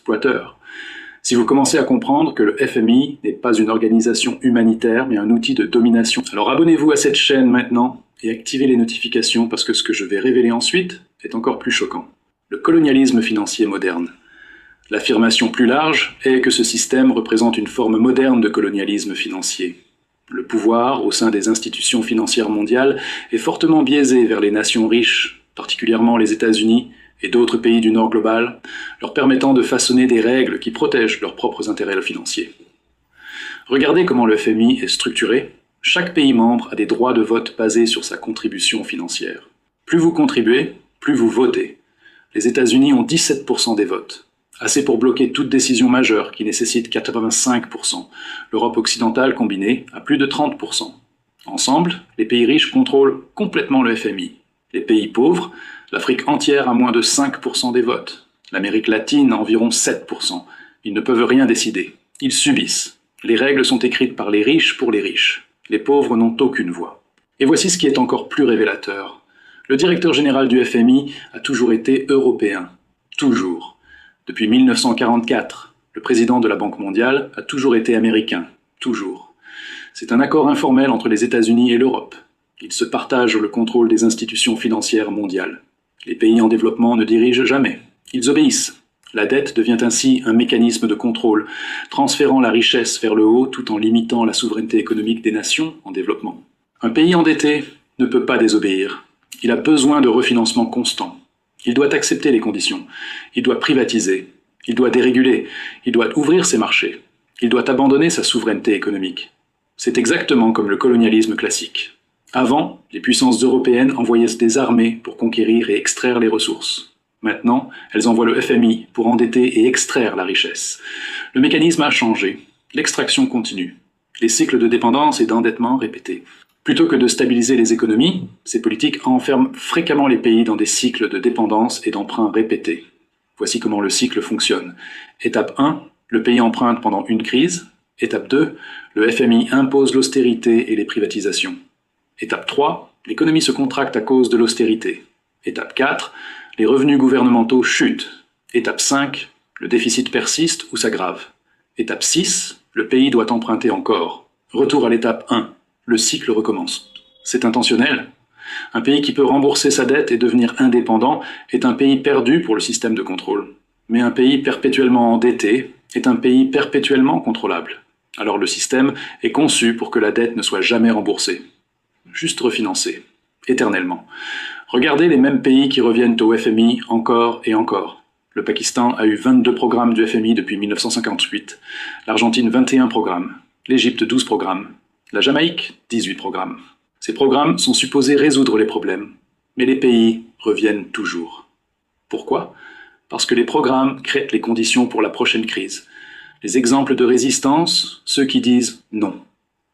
exploiteurs. Si vous commencez à comprendre que le FMI n'est pas une organisation humanitaire, mais un outil de domination, alors abonnez-vous à cette chaîne maintenant et activez les notifications parce que ce que je vais révéler ensuite est encore plus choquant. Le colonialisme financier moderne. L'affirmation plus large est que ce système représente une forme moderne de colonialisme financier. Le pouvoir, au sein des institutions financières mondiales, est fortement biaisé vers les nations riches, particulièrement les États-Unis, et d'autres pays du Nord global, leur permettant de façonner des règles qui protègent leurs propres intérêts financiers. Regardez comment le FMI est structuré. Chaque pays membre a des droits de vote basés sur sa contribution financière. Plus vous contribuez, plus vous votez. Les États-Unis ont 17% des votes, assez pour bloquer toute décision majeure qui nécessite 85%. L'Europe occidentale combinée a plus de 30%. Ensemble, les pays riches contrôlent complètement le FMI. Les pays pauvres, l'Afrique entière a moins de 5% des votes. L'Amérique latine a environ 7%. Ils ne peuvent rien décider. Ils subissent. Les règles sont écrites par les riches pour les riches. Les pauvres n'ont aucune voix. Et voici ce qui est encore plus révélateur. Le directeur général du FMI a toujours été européen. Toujours. Depuis 1944, le président de la Banque mondiale a toujours été américain. Toujours. C'est un accord informel entre les États-Unis et l'Europe. Ils se partagent le contrôle des institutions financières mondiales. Les pays en développement ne dirigent jamais. Ils obéissent. La dette devient ainsi un mécanisme de contrôle, transférant la richesse vers le haut tout en limitant la souveraineté économique des nations en développement. Un pays endetté ne peut pas désobéir. Il a besoin de refinancement constant. Il doit accepter les conditions. Il doit privatiser. Il doit déréguler. Il doit ouvrir ses marchés. Il doit abandonner sa souveraineté économique. C'est exactement comme le colonialisme classique. Avant, les puissances européennes envoyaient des armées pour conquérir et extraire les ressources. Maintenant, elles envoient le FMI pour endetter et extraire la richesse. Le mécanisme a changé. L'extraction continue. Les cycles de dépendance et d'endettement répétés. Plutôt que de stabiliser les économies, ces politiques enferment fréquemment les pays dans des cycles de dépendance et d'emprunt répétés. Voici comment le cycle fonctionne. Étape 1, le pays emprunte pendant une crise. Étape 2, le FMI impose l'austérité et les privatisations. Étape 3, l'économie se contracte à cause de l'austérité. Étape 4, les revenus gouvernementaux chutent. Étape 5, le déficit persiste ou s'aggrave. Étape 6, le pays doit emprunter encore. Retour à l'étape 1, le cycle recommence. C'est intentionnel. Un pays qui peut rembourser sa dette et devenir indépendant est un pays perdu pour le système de contrôle. Mais un pays perpétuellement endetté est un pays perpétuellement contrôlable. Alors le système est conçu pour que la dette ne soit jamais remboursée. Juste refinancer, éternellement. Regardez les mêmes pays qui reviennent au FMI encore et encore. Le Pakistan a eu 22 programmes du FMI depuis 1958, l'Argentine 21 programmes, l'Égypte 12 programmes, la Jamaïque 18 programmes. Ces programmes sont supposés résoudre les problèmes, mais les pays reviennent toujours. Pourquoi? Parce que les programmes créent les conditions pour la prochaine crise. Les exemples de résistance, ceux qui disent non.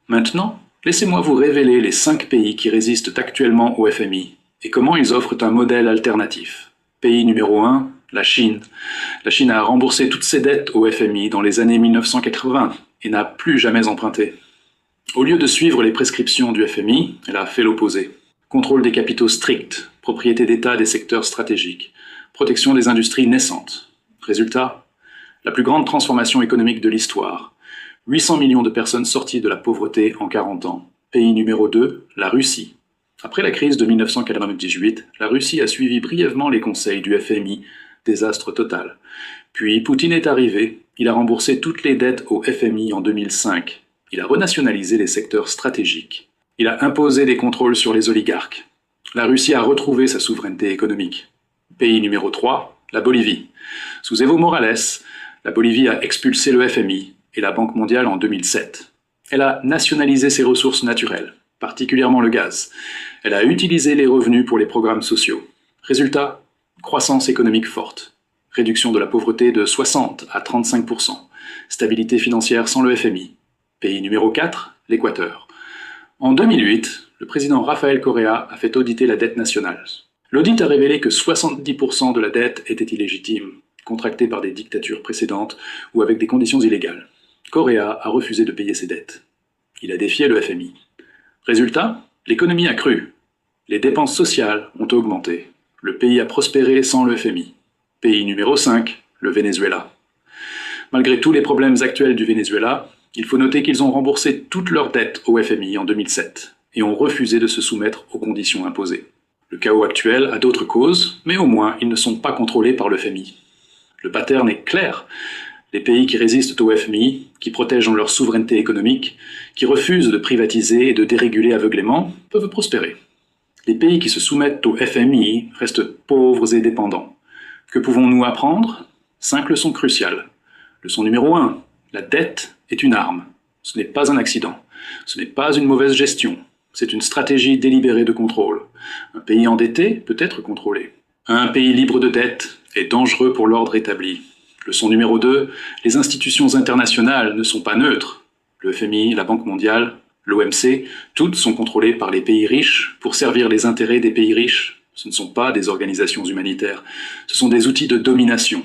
Maintenant, laissez-moi vous révéler les 5 pays qui résistent actuellement au FMI et comment ils offrent un modèle alternatif. Pays numéro 1, la Chine. La Chine a remboursé toutes ses dettes au FMI dans les années 1980 et n'a plus jamais emprunté. Au lieu de suivre les prescriptions du FMI, elle a fait l'opposé. Contrôle des capitaux strict, propriété d'État des secteurs stratégiques, protection des industries naissantes. Résultat, la plus grande transformation économique de l'histoire. 800 millions de personnes sorties de la pauvreté en 40 ans. Pays numéro 2, la Russie. Après la crise de 1998, la Russie a suivi brièvement les conseils du FMI, désastre total. Puis Poutine est arrivé, il a remboursé toutes les dettes au FMI en 2005. Il a renationalisé les secteurs stratégiques. Il a imposé des contrôles sur les oligarques. La Russie a retrouvé sa souveraineté économique. Pays numéro 3, la Bolivie. Sous Evo Morales, la Bolivie a expulsé le FMI et la Banque mondiale en 2007. Elle a nationalisé ses ressources naturelles, particulièrement le gaz. Elle a utilisé les revenus pour les programmes sociaux. Résultat, croissance économique forte. Réduction de la pauvreté de 60 à 35%. Stabilité financière sans le FMI. Pays numéro 4, l'Équateur. En 2008, le président Rafael Correa a fait auditer la dette nationale. L'audit a révélé que 70% de la dette était illégitime, contractée par des dictatures précédentes ou avec des conditions illégales. Correa a refusé de payer ses dettes. Il a défié le FMI. Résultat, l'économie a cru. Les dépenses sociales ont augmenté. Le pays a prospéré sans le FMI. Pays numéro 5, le Venezuela. Malgré tous les problèmes actuels du Venezuela, il faut noter qu'ils ont remboursé toutes leurs dettes au FMI en 2007 et ont refusé de se soumettre aux conditions imposées. Le chaos actuel a d'autres causes, mais au moins ils ne sont pas contrôlés par le FMI. Le pattern est clair. Les pays qui résistent au FMI, qui protègent leur souveraineté économique, qui refusent de privatiser et de déréguler aveuglément, peuvent prospérer. Les pays qui se soumettent au FMI restent pauvres et dépendants. Que pouvons-nous apprendre? 5 leçons cruciales. Leçon numéro 1. La dette est une arme. Ce n'est pas un accident. Ce n'est pas une mauvaise gestion. C'est une stratégie délibérée de contrôle. Un pays endetté peut être contrôlé. Un pays libre de dette est dangereux pour l'ordre établi. Leçon numéro 2. Les institutions internationales ne sont pas neutres. Le FMI, la Banque mondiale, l'OMC, toutes sont contrôlées par les pays riches pour servir les intérêts des pays riches. Ce ne sont pas des organisations humanitaires. Ce sont des outils de domination.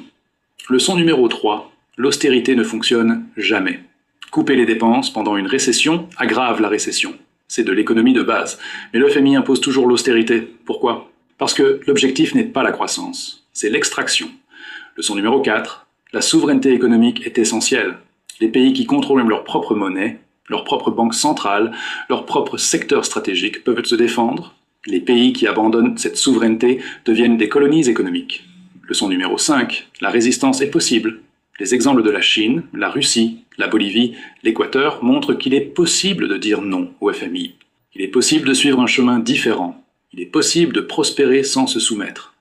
Leçon numéro 3. L'austérité ne fonctionne jamais. Couper les dépenses pendant une récession aggrave la récession. C'est de l'économie de base. Mais le FMI impose toujours l'austérité. Pourquoi? Parce que l'objectif n'est pas la croissance, c'est l'extraction. Leçon numéro 4. La souveraineté économique est essentielle. Les pays qui contrôlent leur propre monnaie, leur propre banque centrale, leur propre secteur stratégique peuvent se défendre. Les pays qui abandonnent cette souveraineté deviennent des colonies économiques. Leçon numéro 5. La résistance est possible. Les exemples de la Chine, la Russie, la Bolivie, l'Équateur montrent qu'il est possible de dire non au FMI. Il est possible de suivre un chemin différent. Il est possible de prospérer sans se soumettre.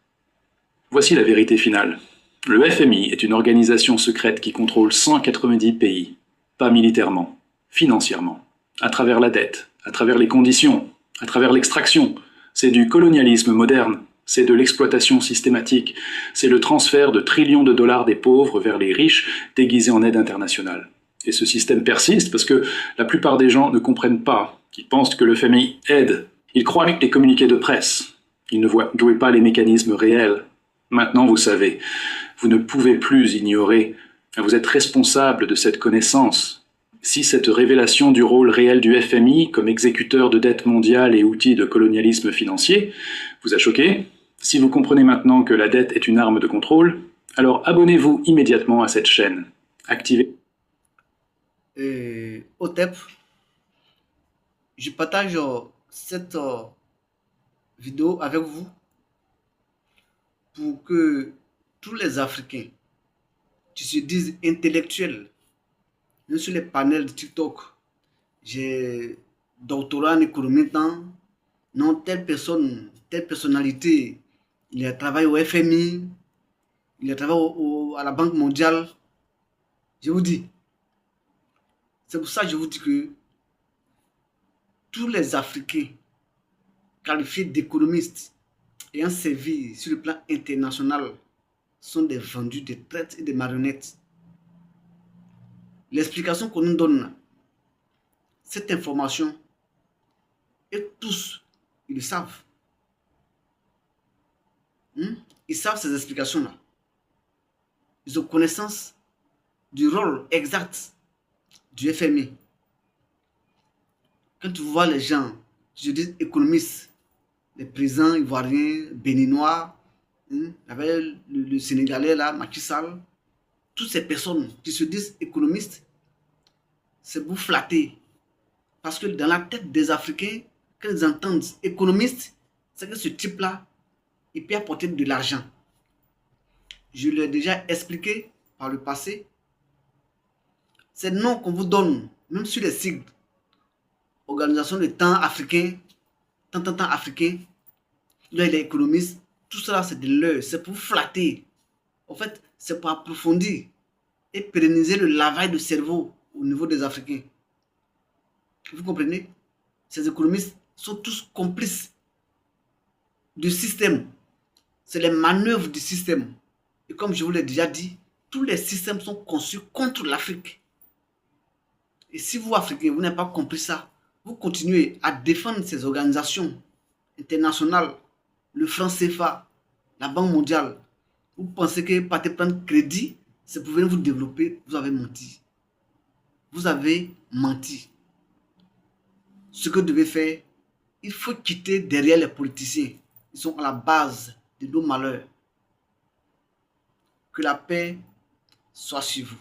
Voici la vérité finale. Le FMI est une organisation secrète qui contrôle 190 pays, pas militairement, financièrement, à travers la dette, à travers les conditions, à travers l'extraction. C'est du colonialisme moderne, c'est de l'exploitation systématique, c'est le transfert de trillions de dollars des pauvres vers les riches déguisés en aide internationale. Et ce système persiste parce que la plupart des gens ne comprennent pas. Ils pensent que le FMI aide. Ils croient avec les communiqués de presse. Ils ne voient pas les mécanismes réels. Maintenant, vous savez, vous ne pouvez plus ignorer. Vous êtes responsable de cette connaissance. Si cette révélation du rôle réel du FMI comme exécuteur de dette mondiale et outil de colonialisme financier vous a choqué, si vous comprenez maintenant que la dette est une arme de contrôle, alors abonnez-vous immédiatement à cette chaîne. Activez. OTEP, je partage cette vidéo avec vous pour que tous les Africains qui se disent intellectuels, même sur les panels de TikTok, j'ai doctorat en économie, non, telle personne, telle personnalité, il a travaillé au FMI, il a travaillé à la Banque mondiale. Je vous dis, c'est pour ça que je vous dis que tous les Africains qualifiés d'économistes ayant servi sur le plan international sont des vendus, des traites et des marionnettes. L'explication qu'on nous donne, cette information, et tous, ils le savent. Ils savent ces explications-là. Ils ont connaissance du rôle exact du FMI. Quand tu vois les gens, je dis économistes, les présidents ivoiriens, béninois, avec le Sénégalais là, Macky Sall, toutes ces personnes qui se disent économistes, c'est pour flatter. Parce que dans la tête des Africains, quand ils entendent économiste, c'est que ce type-là, il peut apporter de l'argent. Je l'ai déjà expliqué par le passé. Ces noms qu'on vous donne, même sur les sigles, Organisation de temps africain, temps africain, là il est économiste, tout cela c'est de l'heure, c'est pour flatter. En fait, c'est pour approfondir et pérenniser le lavage de cerveau au niveau des Africains. Vous comprenez? Ces économistes sont tous complices du système. C'est les manœuvres du système. Et comme je vous l'ai déjà dit, tous les systèmes sont conçus contre l'Afrique. Et si vous, Africains, vous n'avez pas compris ça, vous continuez à défendre ces organisations internationales, le franc CFA, la Banque mondiale. Vous pensez que partez prendre crédit, c'est pour venir vous développer, vous avez menti. Vous avez menti. Ce que vous devez faire, il faut quitter derrière les politiciens. Ils sont à la base de nos malheurs. Que la paix soit sur vous.